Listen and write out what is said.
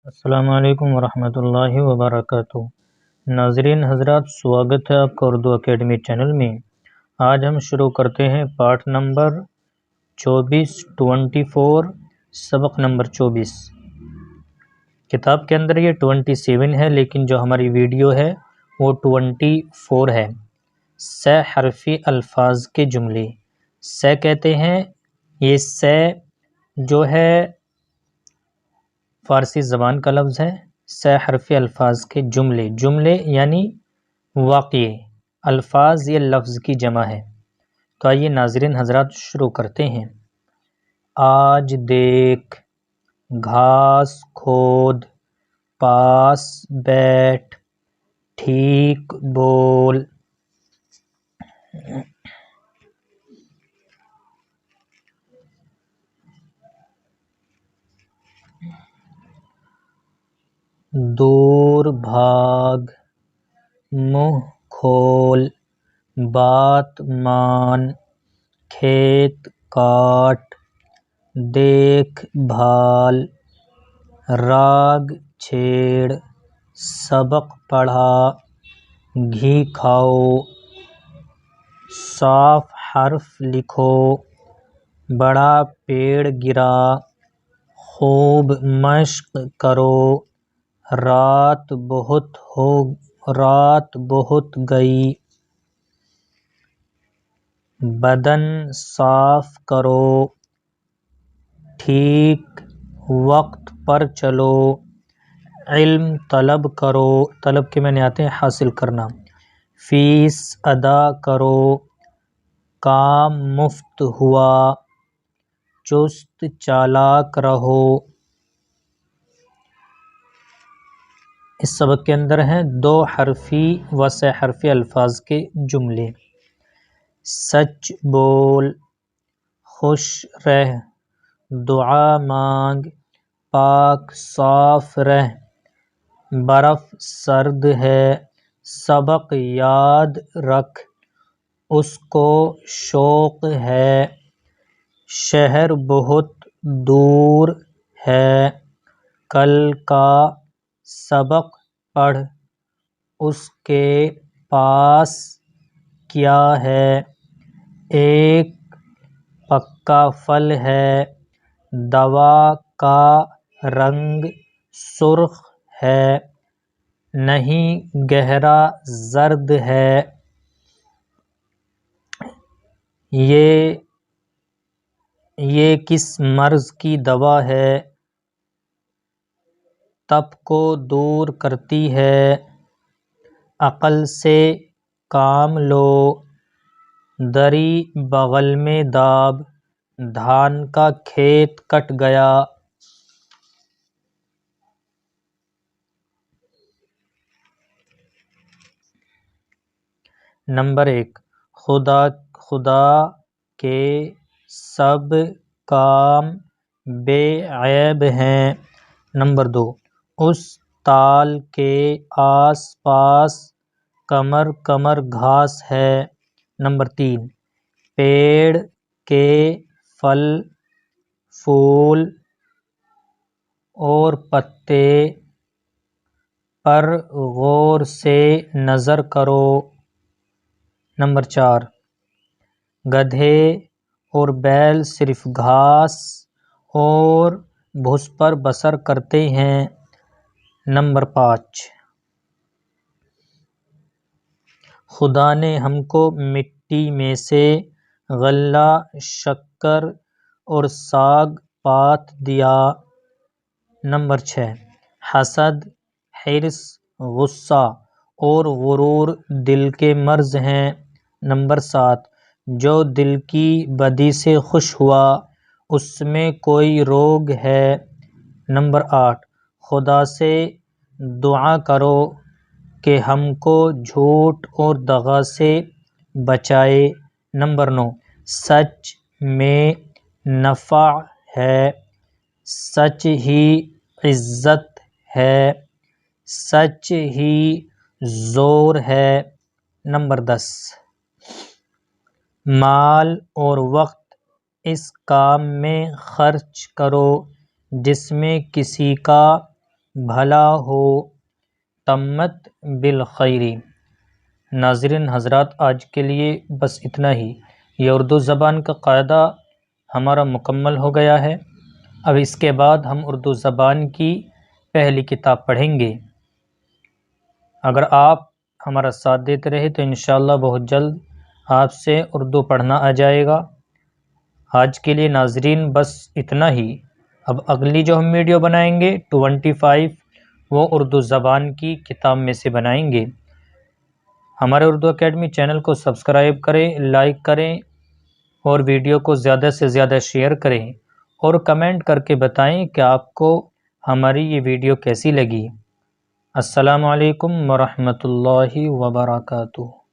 السلام علیکم ورحمۃ اللہ وبرکاتہ۔ ناظرین حضرات، سواگت ہے آپ کا اردو اکیڈمی چینل میں۔ آج ہم شروع کرتے ہیں پارٹ نمبر 24 سبق نمبر 24۔ کتاب کے اندر یہ 27 ہے، لیکن جو ہماری ویڈیو ہے وہ 24 ہے۔ س حرفی الفاظ کے جملے س کہتے ہیں۔ یہ س جو ہے فارسی زبان کا لفظ ہے۔ س حرفی الفاظ کے جملے یعنی واقعے، الفاظ یہ لفظ کی جمع ہے۔ تو آئیے ناظرین حضرات شروع کرتے ہیں۔ آج دیکھ، گھاس کھود، پاس بیٹھ، ٹھیک بول۔ دور بھاگ، منہ کھول، بات مان، کھیت کاٹ، دیکھ بھال، راگ چھیڑ، سبق پڑھا، گھی کھاؤ، صاف حرف لکھو، بڑا پیڑ گرا، خوب مشق کرو، رات بہت گئی، بدن صاف کرو، ٹھیک وقت پر چلو، علم طلب کرو، طلب کے معنی آتے ہیں حاصل کرنا، فیس ادا کرو، کام مفت ہوا، چست چالاک رہو۔ اس سبق کے اندر ہیں 2 حرفی و 3 حرفی الفاظ کے جملے۔ سچ بول، خوش رہ، دعا مانگ، پاک صاف رہ، برف سرد ہے، سبق یاد رکھ، اس کو شوق ہے، شہر بہت دور ہے، کل کا سبق پڑھ، اس کے پاس کیا ہے، ایک پکا پھل ہے، دوا کا رنگ سرخ ہے، نہیں گہرا زرد ہے، یہ کس مرض کی دوا ہے، تپ کو دور کرتی ہے، عقل سے کام لو، دری بغل میں داب، دھان کا کھیت کٹ گیا۔ نمبر 1، خدا کے سب کام بے عیب ہیں۔ نمبر 2، اس تال کے آس پاس کمر گھاس ہے۔ نمبر 3، پیڑ کے پھل، پھول اور پتے پر غور سے نظر کرو۔ نمبر 4، گدھے اور بیل صرف گھاس اور بھوس پر بسر کرتے ہیں۔ نمبر 5، خدا نے ہم کو مٹی میں سے غلہ، شکر اور ساگ پات دیا۔ نمبر 6، حسد، حرص، غصہ اور غرور دل کے مرض ہیں۔ نمبر 7، جو دل کی بدی سے خوش ہوا اس میں کوئی روگ ہے۔ نمبر 8، خدا سے دعا کرو کہ ہم کو جھوٹ اور دغا سے بچائے۔ نمبر 9، سچ میں نفع ہے، سچ ہی عزت ہے، سچ ہی زور ہے۔ نمبر 10، مال اور وقت اس کام میں خرچ کرو جس میں کسی کا بھلا ہو، تمت بالخیری۔ ناظرین حضرات، آج کے لیے بس اتنا ہی۔ یہ اردو زبان کا قاعدہ ہمارا مکمل ہو گیا ہے۔ اب اس کے بعد ہم اردو زبان کی پہلی کتاب پڑھیں گے۔ اگر آپ ہمارا ساتھ دیتے رہے تو انشاءاللہ بہت جلد آپ سے اردو پڑھنا آ جائے گا۔ آج کے لیے ناظرین بس اتنا ہی۔ اب اگلی جو ہم ویڈیو بنائیں گے 25، وہ اردو زبان کی کتاب میں سے بنائیں گے۔ ہمارے اردو اکیڈمی چینل کو سبسکرائب کریں، لائک کریں اور ویڈیو کو زیادہ سے زیادہ شیئر کریں اور کمنٹ کر کے بتائیں کہ آپ کو ہماری یہ ویڈیو کیسی لگی۔ السلام علیکم ورحمۃ اللہ وبرکاتہ۔